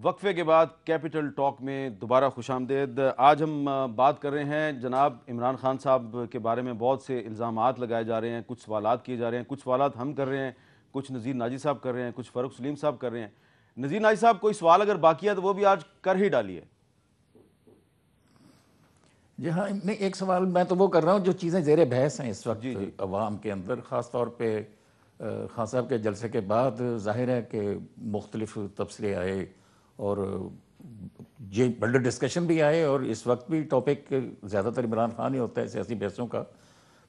وقفے کے بعد کیپٹل ٹاک میں دوبارہ خوش آمدید۔ آج ہم بات کر رہے ہیں جناب عمران خان صاحب کے بارے میں بہت سے الزامات لگائے جا رہے ہیں، کچھ سوالات کیے جا رہے ہیں، کچھ سوالات ہم کر رہے ہیں، کچھ نذیر ناجی صاحب کر رہے ہیں، کچھ فاروق سلیم صاحب کر رہے ہیں۔ نذیر ناجی صاحب کوئی سوال اگر باقی ہے تو وہ بھی آج کر ہی ڈالیے۔ جی ہاں، نہیں ایک سوال میں تو وہ کر رہا ہوں جو چیزیں زیر بحث ہیں اس وقت عوام کے اندر، خاص طور پہ خان صاحب کے جلسے کے بعد ظاہر ہے کہ مختلف تبصرے آئے اور یہ بڑے ڈسکشن بھی آئے، اور اس وقت بھی ٹاپک زیادہ تر عمران خان ہی ہوتا ہے سیاسی بحثوں کا،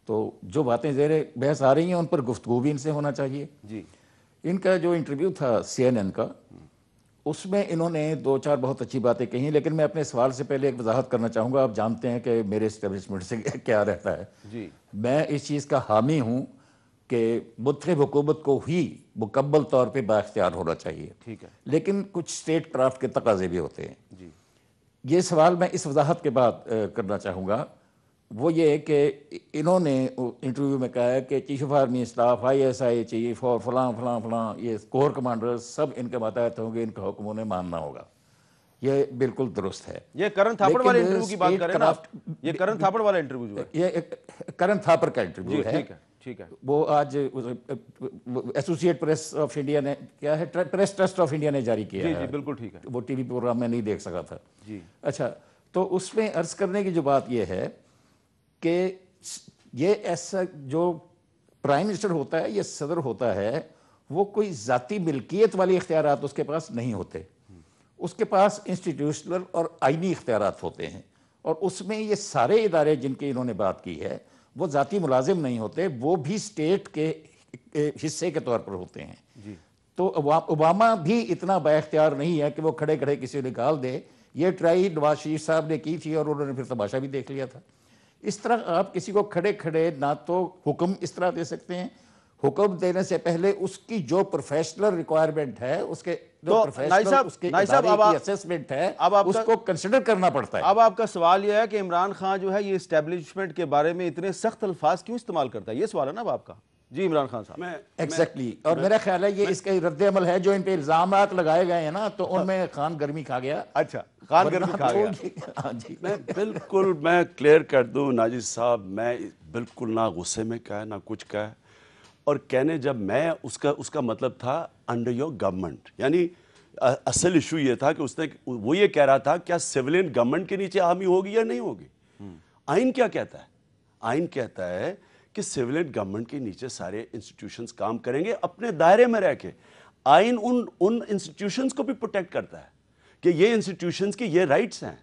تو جو باتیں زیر بحث آ رہی ہیں ان پر گفتگو بھی ان سے ہونا چاہیے۔ جی ان کا جو انٹرویو تھا CNN کا، اس میں انہوں نے دو چار بہت اچھی باتیں کہیں، لیکن میں اپنے سوال سے پہلے ایک وضاحت کرنا چاہوں گا۔ آپ جانتے ہیں کہ میرے اسٹیبلشمنٹ سے کیا رہتا ہے۔ جی میں اس چیز کا حامی ہوں کہ منتخب حکومت کو ہی مکمل طور پہ بااختیار ہونا چاہیے، ٹھیک ہے لیکن کچھ اسٹیٹ کرافٹ کے تقاضے بھی ہوتے ہیں۔ جی یہ سوال میں اس وضاحت کے بعد کرنا چاہوں گا، وہ یہ کہ انہوں نے انٹرویو میں کہا ہے کہ chief of army staff, ISI chief اور فلاں فلاں فلاں یہ کور کمانڈر سب ان کے ماتحت ہوں گے، ان کا حکم انہیں ماننا ہوگا۔ یہ بالکل درست ہے۔ یہ کرن تھاپڑ والے انٹرویو کی بات کریں نا آپ؟ یہ کرن لیکن تھاپڑ والا انٹرویو جو ہے، یہ کرن تھاپر کا انٹرویو جی ہے، ٹھیک ہے ٹھیک ہے وہ آج ایسوسیٹ پریس آف انڈیا نے کیا ہے، پریس ٹرسٹ آف انڈیا نے جاری کیا جی ہے۔ جی بالکل ٹھیک ہے وہ ٹی وی پروگرام میں نہیں دیکھ سکا تھا۔ جی اچھا، تو اس میں عرض کرنے کی جو بات یہ ہے کہ یہ ایسا جو پرائم منسٹر ہوتا ہے یا صدر ہوتا ہے، وہ کوئی ذاتی ملکیت والی اختیارات اس کے پاس نہیں ہوتے، اس کے پاس انسٹیٹیوشنل اور آئینی اختیارات ہوتے ہیں، اور اس میں یہ سارے ادارے جن کی انہوں نے بات کی ہے وہ ذاتی ملازم نہیں ہوتے، وہ بھی اسٹیٹ کے حصے کے طور پر ہوتے ہیں۔ جی تو اوباما بھی اتنا با اختیار نہیں ہے کہ وہ کھڑے کھڑے کسی کو نکال دے۔ یہ ٹرائی نواز شریف صاحب نے کی تھی اور انہوں نے پھر تماشا بھی دیکھ لیا تھا۔ اس طرح آپ کسی کو کھڑے کھڑے نہ تو حکم اس طرح دے سکتے ہیں، حکم دینے سے پہلے اس کی جو پروفیشنل ریکوائرمنٹ ہے، اس کے جو تو پروفیشنل اس کے ادارے کی اسیسمنٹ ہے، اس کو کنسیڈر کرنا پڑتا ہے۔ اب آپ کا سوال یہ ہے کہ عمران خان جو ہے یہ اسٹیبلشمنٹ کے بارے میں اتنے سخت الفاظ کیوں استعمال کرتا ہے؟ یہ سوال ہے نا اب آپ کا۔ جی عمران خان صاحب۔ ایگزیکٹلی، اور میرا خیال ہے یہ اس کا رد عمل ہے جو ان پہ الزامات لگائے گئے ہیں نا، تو ان میں خان گرمی کھا گیا۔ اچھا، خان گرمی کھا گیا۔ ہاں جی، میں کلیئر کر دوں ناجی صاحب، میں بالکل نہ غصے میں کہا نہ کچھ کہا، اور کہنے جب میں اس کا مطلب تھا انڈر یور گورنمنٹ، یعنی اصل ایشو یہ تھا کہ وہ یہ کہہ رہا تھا کیا سیولین گورنمنٹ کے نیچے آرمی ہوگی یا نہیں ہوگی۔ آئین کیا کہتا ہے؟ آئین کہتا ہے کہ سیولین گورنمنٹ کے نیچے سارے انسٹیٹیوشنز کام کریں گے اپنے دائرے میں رہ کے۔ آئین ان انسٹیٹیوشنز کو بھی پروٹیکٹ کرتا ہے کہ یہ انسٹیٹیوشنز کی یہ رائٹس ہیں۔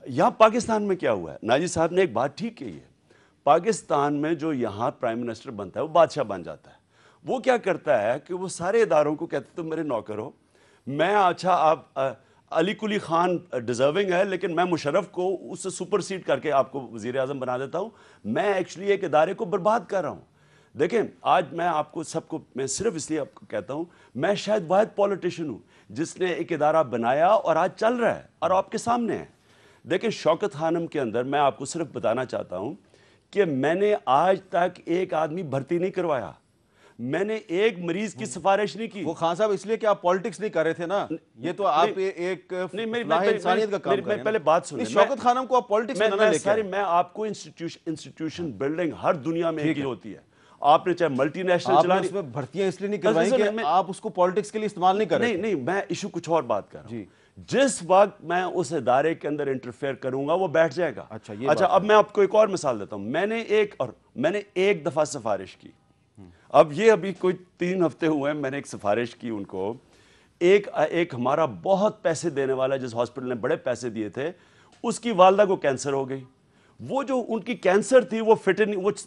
یہاں پاکستان میں کیا ہوا ہے، ناجی صاحب نے ایک بات ٹھیک کہی ہے، پاکستان میں جو یہاں پرائم منسٹر بنتا ہے وہ بادشاہ بن جاتا ہے۔ وہ کیا کرتا ہے کہ وہ سارے اداروں کو کہتے تم میرے نوکر ہو، میں اچھا آپ علی کلی خان ڈیزرونگ ہے لیکن میں مشرف کو اس سے سپر سیڈ کر کے آپ کو وزیر اعظم بنا دیتا ہوں، میں ایکچولی ایک ادارے کو برباد کر رہا ہوں۔ دیکھیں آج میں آپ کو سب کو، میں صرف اس لیے آپ کو کہتا ہوں، میں شاید واحد پولیٹیشین ہوں جس نے ایک ادارہ بنایا اور آج چل رہا ہے اور آپ کے سامنے ہے۔ دیکھیں شوکت خانم کے اندر میں آپ کو صرف بتانا چاہتا ہوں کہ میں نے آج تک ایک آدمی بھرتی نہیں کروایا، میں نے ایک مریض کی سفارش نہیں کی۔ وہ خان صاحب اس لیے کہ آپ پولیٹکس نہیں کر رہے تھے نا، یہ تو آپ ایک فلاح انسانیت کا کام کر رہے ہیں۔ پہلے بات سنیں، شوکت خانم کو آپ پولیٹکس میں نہ لے کے آئے۔ میں آپ کو انسٹیٹیوشن بلڈنگ ہر دنیا میں ایک ہی ہوتی ہے، آپ نے چاہے ملٹی نیشنل آپ نے اس میں بھرتیاں اس لیے نہیں کروائی کہ آپ اس کو پولیٹکس کے لیے استعمال نہیں کر رہے۔ نہیں، میں ایشو کچھ اور بات کر رہا ہوں۔ جس وقت میں اس ادارے کے اندر انٹرفیئر کروں گا وہ بیٹھ جائے گا۔ اچھا، اب میں آپ کو ایک اور مثال دیتا ہوں۔ میں نے ایک دفعہ سفارش کی، اب یہ ابھی کوئی 3 ہفتے ہوئے ہیں، میں نے ایک سفارش کی ان کو، ایک ہمارا بہت پیسے دینے والا جس ہاسپٹل نے بڑے پیسے دیے تھے، اس کی والدہ کو کینسر ہو گئی۔ وہ جو ان کی کینسر تھی وہ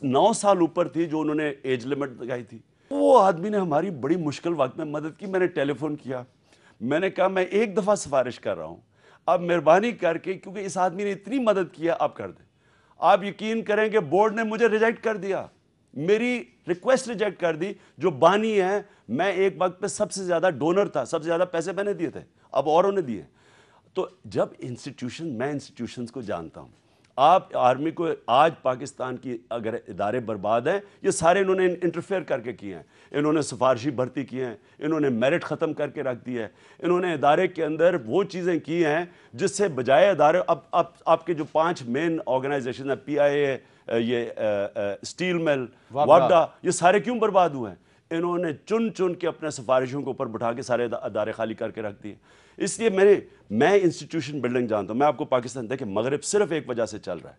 9 سال اوپر تھی جو انہوں نے ایج لمٹ لگائی تھی۔ وہ آدمی نے ہماری بڑی مشکل وقت میں مدد کی، میں نے ٹیلی فون کیا، میں نے کہا میں ایک دفعہ سفارش کر رہا ہوں، اب مہربانی کر کے، کیونکہ اس آدمی نے اتنی مدد کیا، آپ کر دیں۔ آپ یقین کریں کہ بورڈ نے مجھے ریجیکٹ کر دیا، میری ریکویسٹ ریجیکٹ کر دی۔ جو بانی ہے، میں ایک وقت پہ سب سے زیادہ ڈونر تھا، سب سے زیادہ پیسے میں نے دیے تھے، اب اوروں نے دیے۔ تو جب میں انسٹیٹیوشنز کو جانتا ہوں، آپ آرمی کو آج پاکستان کی اگر ادارے برباد ہیں یہ سارے انہوں نے انٹرفیئر کر کے کیے ہیں. انہوں نے سفارشی بھرتی کی ہیں, انہوں نے میرٹ ختم کر کے رکھ دی ہے, انہوں نے ادارے کے اندر وہ چیزیں کی ہیں جس سے بجائے ادارے اب آپ کے جو 5 مین آرگنائزیشن ہیں, PIA, یہ اسٹیل مل, واپڈا, یہ سارے کیوں برباد ہوئے ہیں؟ انہوں نے چن کے اپنے سفارشوں کو اوپر بٹھا کے سارے ادارے خالی کر کے رکھ دیے. اس لیے میں انسٹیٹیوشن بلڈنگ جانتا ہوں. میں آپ کو پاکستان دیکھیں, مغرب صرف ایک وجہ سے چل رہا ہے,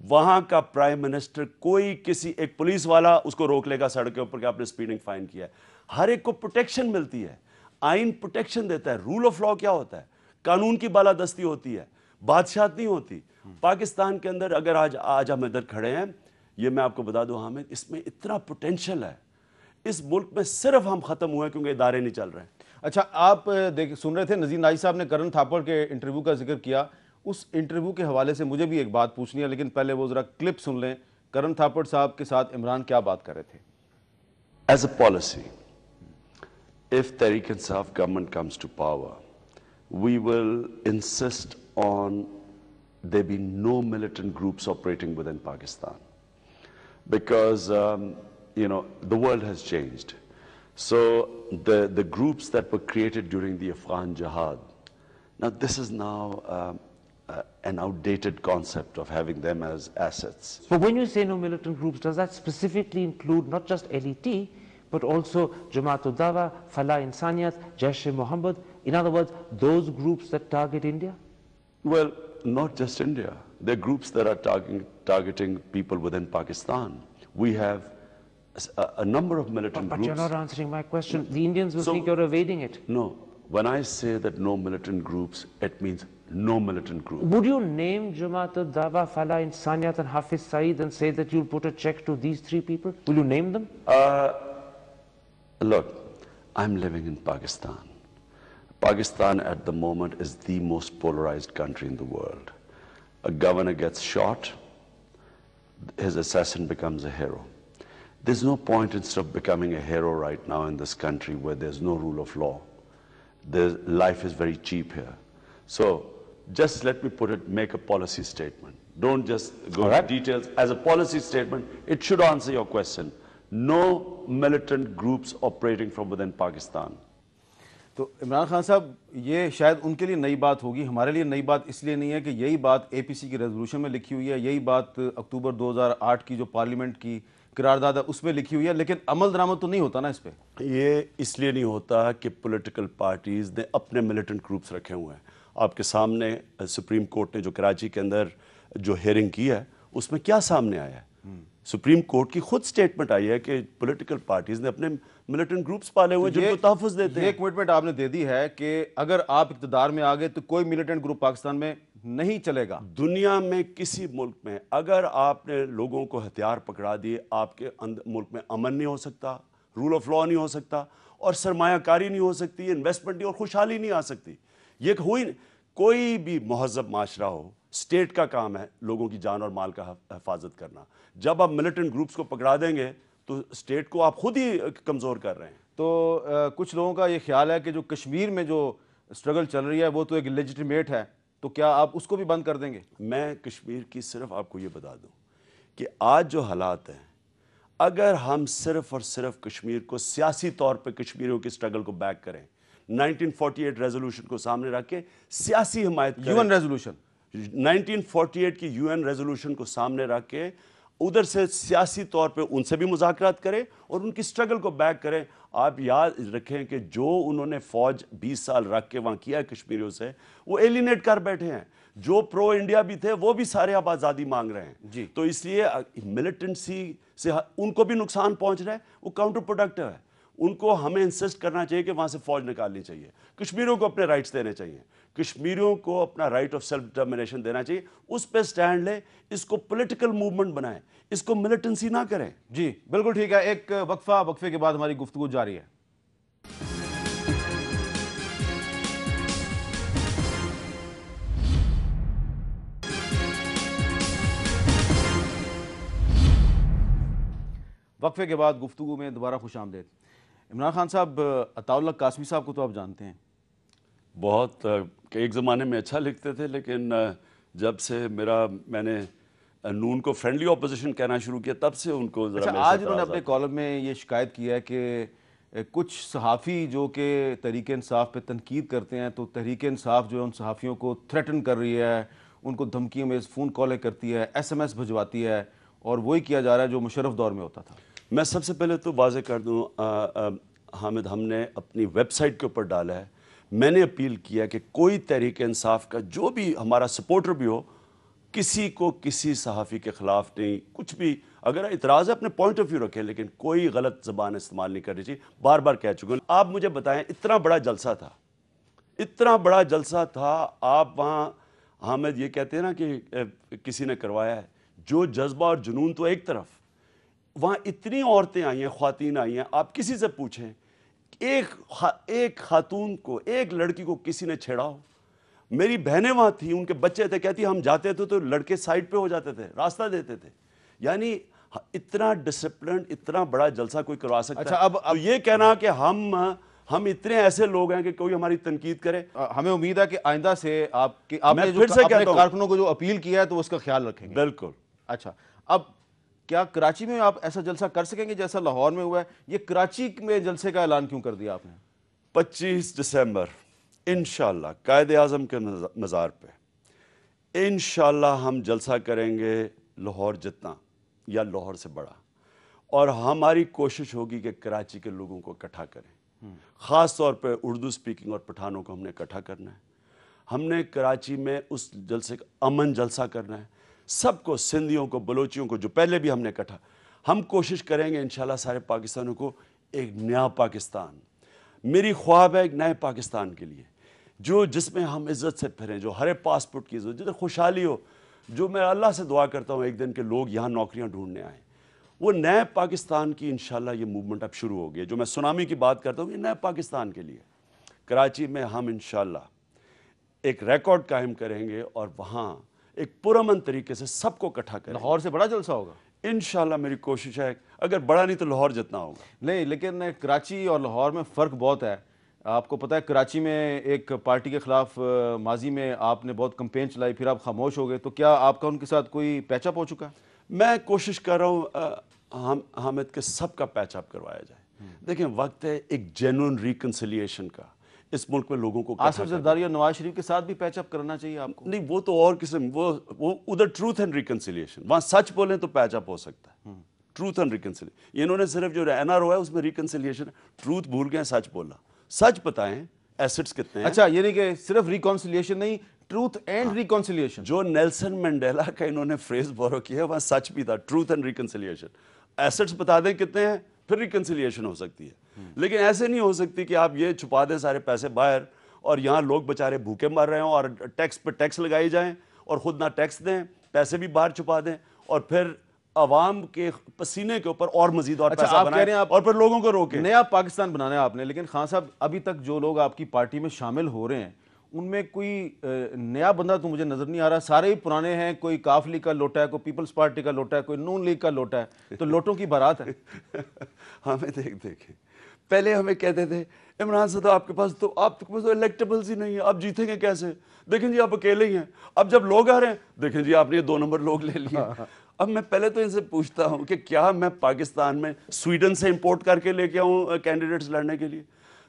وہاں کا پرائم منسٹر کوئی کسی ایک پولیس والا اس کو روک لے گا سڑک کے اوپر کہ آپ نے سپیڈنگ فائن کیا ہے. ہر ایک کو پروٹیکشن ملتی ہے, آئین پروٹیکشن دیتا ہے. رول آف لا کیا ہوتا ہے؟ قانون کی بالادستی ہوتی ہے, بادشاہت نہیں ہوتی. پاکستان کے اندر اگر آج ہم ادھر کھڑے ہیں, یہ میں آپ کو بتا دوں حامد, اس میں اتنا پوٹینشل ہے. اس ملک میں صرف ہم ختم ہوئے کیونکہ ادارے نہیں چل رہے ہیں. اچھا, آپ سن رہے تھے نذیر ناجی صاحب نے کرن تھاپڑ کے انٹرویو کا ذکر کیا. اس انٹرویو کے حوالے سے مجھے بھی ایک بات پوچھنی ہے, لیکن پہلے وہ ذرا کلپ سن لیں. کرن تھاپڑ صاحب کے ساتھ عمران کیا بات کر رہے تھے. As a policy, if Tehreek Insaf government comes to power, we will insist on there be no militant groups operating within Pakistan. Because, the world has changed. So the groups that were created during the Afghan Jihad, now this is now an outdated concept of having them as assets. But when you say no militant groups, does that specifically include not just LET, but also Jamaat ul-Dawa, Falah Insaniyat, Jaish-e-Mohammed? In other words, those groups that target India? Well, not just India. There are groups that are targeting people within Pakistan. We have a number of militant But groups. you're not answering my question. The Indians will think you're evading it. No. When I say that no militant groups, it means no militant group. Would you name Jamaat ul-Dawa, Falah Insaniyat and Hafiz Saeed and say that you'll put a check to these 3 people? Will you name them? Look, I'm living in Pakistan. Pakistan at the moment is the most polarized country in the world. A governor gets shot, his assassin becomes a hero. There's no point instead of becoming a hero right now in this country where there's no rule of law. Life is very cheap here. So just let me make a policy statement. Don't just go into details. As a policy statement, it should answer your question. No militant groups operating from within Pakistan. تو عمران خان صاحب, یہ شاید ان کے لیے نئی بات ہوگی, ہمارے لیے نئی بات اس لیے نہیں ہے کہ یہی بات APC کی ریزولوشن میں لکھی ہوئی ہے, یہی بات اکتوبر 2008 کی جو پارلیمنٹ کی قرارداد ہے اس میں لکھی ہوئی ہے, لیکن عمل درآمد تو نہیں ہوتا نا اس پہ. یہ اس لیے نہیں ہوتا کہ پولیٹیکل پارٹیز نے اپنے ملیٹنٹ گروپس رکھے ہوئے ہیں. آپ کے سامنے سپریم کورٹ نے جو کراچی کے اندر جو ہیئرنگ کی ہے اس میں کیا سامنے آیا ہے؟ سپریم کورٹ کی خود سٹیٹمنٹ آئی ہے کہ پولیٹیکل پارٹیز نے اپنے ملیٹنٹ گروپس پالے ہوئے جن کو تحفظ دیتے ہیں. یہ کمٹمنٹ آپ نے دے دی ہے کہ اگر آپ اقتدار میں آگے تو کوئی ملیٹنٹ گروپ پاکستان میں نہیں چلے گا. دنیا میں کسی ملک میں اگر آپ نے لوگوں کو ہتھیار پکڑا دیے, آپ کے ملک میں امن نہیں ہو سکتا, رول آف لا نہیں ہو سکتا, اور سرمایہ کاری نہیں ہو سکتی, انویسٹمنٹ نہیں, اور خوشحالی نہیں آ سکتی. یہ کوئی بھی مہذب معاشرہ ہو, اسٹیٹ کا کام ہے لوگوں کی جان اور مال کا حفاظت کرنا. جب آپ ملیٹنٹ گروپس کو پکڑا دیں گے تو اسٹیٹ کو آپ خود ہی کمزور کر رہے ہیں. تو کچھ لوگوں کا یہ خیال ہے کہ جو کشمیر میں جو سٹرگل چل رہی ہے وہ تو ایک لیجیٹیمیٹ ہے, تو کیا آپ اس کو بھی بند کر دیں گے؟ میں کشمیر کی صرف آپ کو یہ بتا دوں کہ آج جو حالات ہیں, اگر ہم صرف اور صرف کشمیر کو سیاسی طور پہ کشمیریوں کی سٹرگل کو بیک کریں, 1948 ریزولوشن کو سامنے رکھ کے سیاسی حمایت کریں, UN ریزولوشن 1948 کی UN ریزولوشن کو سامنے رکھ کے ادھر سے سیاسی طور پہ ان سے بھی مذاکرات کریں اور ان کی سٹرگل کو بیک کریں. آپ یاد رکھیں کہ جو انہوں نے فوج 20 سال رکھ کے وہاں کیا ہے کشمیریوں سے, وہ ایلینیٹ کر بیٹھے ہیں. جو پرو انڈیا بھی تھے وہ بھی سارے اب آزادی مانگ رہے ہیں. جی. تو اس لیے ملیٹنسی سے ان کو بھی نقصان پہنچ رہا ہے, وہ کاؤنٹر پروڈکٹیو ہے. ان کو ہمیں انسسٹ کرنا چاہیے کہ وہاں سے فوج نکالنی چاہیے, کشمیریوں کو اپنے رائٹس دینے چاہیے, کشمیریوں کو اپنا رائٹ آف سیلف ڈٹرمنیشن دینا چاہیے, اس پہ سٹینڈ لیں, اس کو پولیٹیکل موومنٹ بنائیں, اس کو ملیٹنسی نہ کریں. جی بالکل ٹھیک ہے. ایک وقفے کے بعد ہماری گفتگو جاری ہے. وقفے کے بعد گفتگو میں دوبارہ خوش آمدید. عمران خان صاحب, عطاء اللہ قاسمی صاحب کو تو آپ جانتے ہیں, بہت ایک زمانے میں اچھا لکھتے تھے, لیکن جب سے میں نے نون کو فرینڈلی اپوزیشن کہنا شروع کیا تب سے ان کو ذرا اچھا، میرے سے آج انہوں نے اعتراض اپنے کالم میں یہ شکایت کی ہے کہ کچھ صحافی جو کہ تحریک انصاف پہ تنقید کرتے ہیں تو تحریک انصاف جو ہے ان صحافیوں کو تھریٹن کر رہی ہے، ان کو دھمکیوں میں فون کالیں کرتی ہے، ایس ایم ایس بھجواتی ہے، اور وہی کیا جا رہا ہے جو مشرف دور میں ہوتا تھا۔ میں سب سے پہلے تو واضح کر دوں حامد، ہم نے اپنی ویب سائٹ کے اوپر ڈالا ہے، میں نے اپیل کیا کہ کوئی تحریک انصاف کا جو بھی ہمارا سپورٹر بھی ہو، کسی کو کسی صحافی کے خلاف نہیں، کچھ بھی اگر اعتراض ہے اپنے پوائنٹ آف ویو رکھیں، لیکن کوئی غلط زبان استعمال نہیں کرنی چاہیے، بار بار کہہ چکے ہیں۔ آپ مجھے بتائیں، اتنا بڑا جلسہ تھا، اتنا بڑا جلسہ تھا، آپ وہاں حامد یہ کہتے ہیں نا کہ کسی نے کروایا ہے، جو جذبہ اور جنون تو ایک طرف، وہاں اتنی عورتیں آئی ہیں، خواتین آئی ہیں، آپ کسی سے پوچھیں ایک خاتون کو، ایک لڑکی کو کسی نے چھیڑا ہو؟ میری بہنیں وہاں تھیں، ان کے بچے تھے، کہتی ہم جاتے تھے تو لڑکے سائڈ پہ ہو جاتے تھے، راستہ دیتے تھے۔ یعنی اتنا ڈسپلنڈ، اتنا بڑا جلسہ کوئی کروا سکتا ہے؟ اچھا، اب تو یہ کہنا کہ ہم اتنے ایسے لوگ ہیں کہ کوئی ہماری تنقید کرے، ہمیں امید ہے کہ آئندہ سے آپ میں نے جو پھر سے اپنے کہتا ہوں، کارکنوں کو جو اپیل کیا ہے تو اس کا خیال رکھیں گے۔ بالکل۔ اچھا، اب کیا کراچی میں آپ ایسا جلسہ کر سکیں گے جیسا لاہور میں ہوا ہے؟ یہ کراچی میں جلسے کا اعلان کیوں کر دیا آپ نے؟ 25 دسمبر انشاءاللہ قائد اعظم کے مزار پہ انشاءاللہ ہم جلسہ کریں گے، لاہور جتنا یا لاہور سے بڑا، اور ہماری کوشش ہوگی کہ کراچی کے لوگوں کو اکٹھا کریں، خاص طور پہ اردو سپیکنگ اور پٹھانوں کو ہم نے اکٹھا کرنا ہے۔ ہم نے کراچی میں اس جلسے کا امن جلسہ کرنا ہے، سب کو، سندھیوں کو، بلوچیوں کو، جو پہلے بھی ہم نے اکٹھا، ہم کوشش کریں گے انشاءاللہ سارے پاکستانوں کو ایک نیا پاکستان، میری خواب ہے ایک نئے پاکستان کے لیے، جس میں ہم عزت سے پھریں، جو ہر پاسپورٹ کی عزت، جدھر خوشحالی ہو، جو میں اللہ سے دعا کرتا ہوں ایک دن کہ لوگ یہاں نوکریاں ڈھونڈنے آئیں۔ وہ نئے پاکستان کی انشاءاللہ یہ موومنٹ اب شروع ہو گئی، جو میں سونامی کی بات کرتا ہوں، یہ نئے پاکستان کے لیے کراچی میں ہم انشاءاللہ ایک ریکارڈ قائم کریں گے، اور وہاں ایک پرامن طریقے سے سب کو اکٹھا کریں گے۔ لاہور سے بڑا جلسہ ہوگا؟ انشاءاللہ میری کوشش ہے، اگر بڑا نہیں تو لاہور جتنا ہوگا۔ نہیں، لیکن کراچی اور لاہور میں فرق بہت ہے۔ آپ کو پتہ ہے کراچی میں ایک پارٹی کے خلاف ماضی میں آپ نے بہت کمپین چلائی، پھر آپ خاموش ہو گئے، تو کیا آپ کا ان کے ساتھ کوئی پیچ اپ ہو چکا ہے؟ میں کوشش کر رہا ہوں حامد کہ سب کا پیچ اپ کروایا جائے۔ دیکھیں، وقت ہے ایک جینوئن ریکنسیلیشن کا، اس ملک میں لوگوں کو آصف زرداری اور نواز شریف کے ساتھ بھی پیچ اپ کرنا چاہیے آپ کو؟ نہیں، وہ تو اور قسم، وہ ادھر ٹروتھ اینڈ ریکنسیلیشن، وہاں سچ بولیں تو پیچ اپ ہو سکتا ہے، ٹروتھ اینڈ ریکنسیلیشن۔ انہوں نے صرف جو این آر او ہے اس میں ریکنسیلیشن، ٹروتھ بھول گئے، سچ بولنا، سچ بتائیں ایسٹس کتنے ہیں۔ اچھا، یعنی کہ صرف ریکنسیلیشن نہیں، ٹروتھ اینڈ ریکنسیلیشن۔ جو نیلسن منڈیلا کا انہوں نے فریز بورو کیا ہے وہاں سچ بھی تھا، ٹروتھ اینڈ ریکنسیلیشن۔ ایسٹس بتا دیں کتنے ہیں، پھر ریکنسیلیشن ہو سکتی ہے، لیکن ایسے نہیں ہو سکتی کہ آپ یہ چھپا دیں سارے پیسے باہر، اور یہاں لوگ بیچارے بھوکے مر رہے ہوں، اور ٹیکس پہ ٹیکس لگائی جائیں، اور خود نہ ٹیکس دیں، پیسے بھی باہر چھپا دیں، اور پھر عوام کے پسینے کے اوپر اور مزید اور پیسہ بنائیں، اور پھر لوگوں کو روکیں۔ نیا پاکستان بنانا ہے آپ نے، لیکن خان صاحب ابھی تک جو لوگ آپ کی پارٹی میں شامل ہو رہے ہیں ان میں کوئی نیا بندہ تو مجھے نظر نہیں آ رہا، سارے ہی پرانے ہیں، کوئی کاف لیگ کا لوٹا ہے، کوئی پیپلز پارٹی کا لوٹا ہے، کوئی نون لیگ کا لوٹا ہے، تو لوٹوں کی بارات ہے۔ ہمیں دیکھیں پہلے ہمیں کہتے تھے عمران صاحب آپ کے پاس تو الیکٹیبلز ہی نہیں ہے، آپ جیتیں گے کیسے؟ دیکھیں جی آپ اکیلے ہی ہیں، اب جب لوگ آ رہے ہیں دیکھیں جی آپ نے 2 نمبر لوگ لے لیے۔ اب میں پہلے تو ان سے پوچھتا ہوں کہ کیا میں پاکستان میں سویڈن سے امپورٹ کر کے لے کے آؤں کینڈیڈیٹس لڑنے کے لیے؟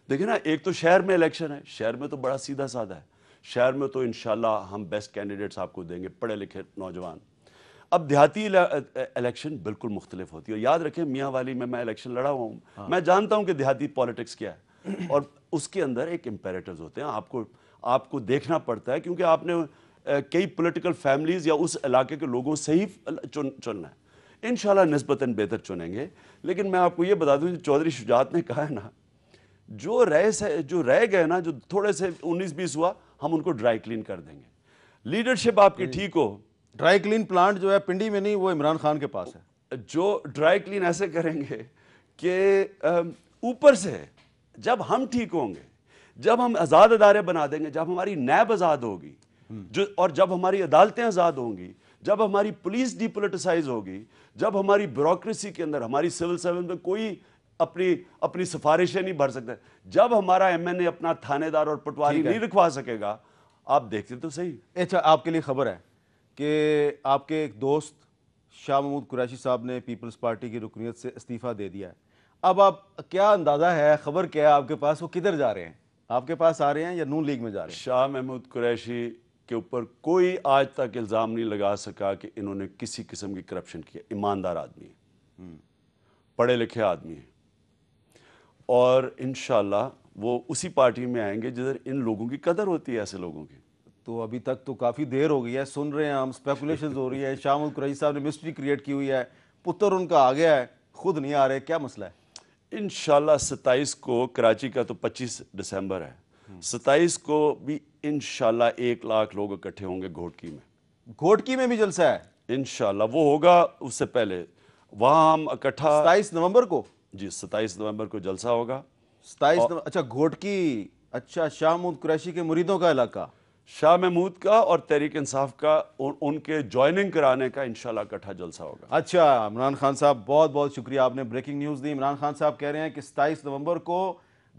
دیکھیں نا، ایک تو شہر میں الیکشن ہے، شہر میں تو بڑا سیدھا سادہ ہے، شہر میں تو انشاءاللہ ہم بیسٹ کینڈیڈیٹس آپ کو دیں گے، پڑھے لکھے نوجوان۔ اب دیہاتی الیکشن بالکل مختلف ہوتی ہے، یاد رکھیں میاں والی میں الیکشن لڑا ہوا ہوں، میں جانتا ہوں کہ دیہاتی پالیٹکس کیا ہے، اور اس کے اندر ایک امپیریٹیوز ہوتے ہیں، آپ کو دیکھنا پڑتا ہے، کیونکہ آپ نے کئی پولیٹیکل فیملیز یا اس علاقے کے لوگوں سے ہی چننا ہے، انشاءاللہ نسبتاً بہتر چنیں گے۔ لیکن میں آپ کو یہ بتا دوں، چودھری شجاعت نے کہا ہے نا، جو رہ گئے نا، جو تھوڑے سے 19-20 ہوا، ہم ان کو ڈرائی کلین کر دیں گے۔ لیڈرشپ آپ کی ٹھیک ہو، ڈرائی کلین پلانٹ جو ہے پنڈی میں نہیں، وہ عمران خان کے پاس ہے۔ جو ڈرائی کلین ایسے کریں گے کہ اوپر سے جب ہم ٹھیک ہوں گے، جب ہم آزاد ادارے بنا دیں گے، جب ہماری نیب آزاد ہوگی، اور جب ہماری عدالتیں آزاد ہوں گی، جب ہماری پولیس ڈی پولیٹیسائز ہوگی، جب ہماری بیوروکریسی کے اندر، ہماری سول سروس میں کوئی اپنی سفارشیں نہیں بھر سکتا، جب ہمارا ایم این اے اپنا تھانے دار اور پٹواری نہیں رکھوا سکے گا، آپ دیکھتے تو صحیح۔ اچھا، آپ کے لیے خبر ہے، کہ آپ کے ایک دوست شاہ محمود قریشی صاحب نے پیپلز پارٹی کی رکنیت سے استعفیٰ دے دیا ہے. اب آپ کیا اندازہ ہے, خبر کیا ہے آپ کے پاس, وہ کدھر جا رہے ہیں؟ آپ کے پاس آ رہے ہیں یا نون لیگ میں جا رہے ہیں؟ شاہ محمود قریشی کے اوپر کوئی آج تک الزام نہیں لگا سکا کہ انہوں نے کسی قسم کی کرپشن کی. ایماندار آدمی ہیں, پڑھے لکھے آدمی ہیں, اور انشاءاللہ وہ اسی پارٹی میں آئیں گے جدھر ان لوگوں کی قدر ہوتی ہے, ایسے لوگوں کی. تو ابھی تک تو کافی دیر ہو گئی ہے, سن رہے ہیں ہم, اسپیکولیشنز ہو رہی ہے, شاہ محمود قریشی صاحب نے مسٹری کریٹ کی ہوئی ہے, پتر ان کا آ گیا ہے, خود نہیں آ رہے, کیا مسئلہ ہے؟ انشاءاللہ 27 کو کراچی کا تو 25 دسمبر ہے, 27 کو بھی انشاءاللہ 1 لاکھ لوگ اکٹھے ہوں گے گھوٹکی میں. گھوٹکی میں بھی جلسہ ہے انشاءاللہ وہ ہوگا. اس سے پہلے وہاں ہم اکٹھا 27 نومبر کو؟ جی 27 نومبر کو جلسہ ہوگا. 27 نومبر, اچھا گھوٹکی, اچھا شاہ محمود قریشی کے مریدوں کا علاقہ, شاہ محمود کا اور تحریک انصاف کا, ان کے جوائننگ کرانے کا انشاءاللہ اکٹھا جلسہ ہوگا. اچھا عمران خان صاحب بہت بہت شکریہ, آپ نے بریکنگ نیوز دی. عمران خان صاحب کہہ رہے ہیں کہ 27 نومبر کو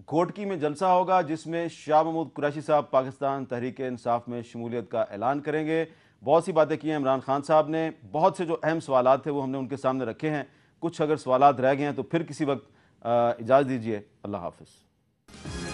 گھوٹکی میں جلسہ ہوگا جس میں شاہ محمود قریشی صاحب پاکستان تحریک انصاف میں شمولیت کا اعلان کریں گے. بہت سی باتیں کی ہیں عمران خان صاحب نے, بہت سے جو اہم سوالات تھے وہ ہم نے ان کے سامنے رکھے ہیں. کچھ اگر سوالات رہ گئے ہیں تو پھر کسی وقت اجازت دیجیے. اللہ حافظ.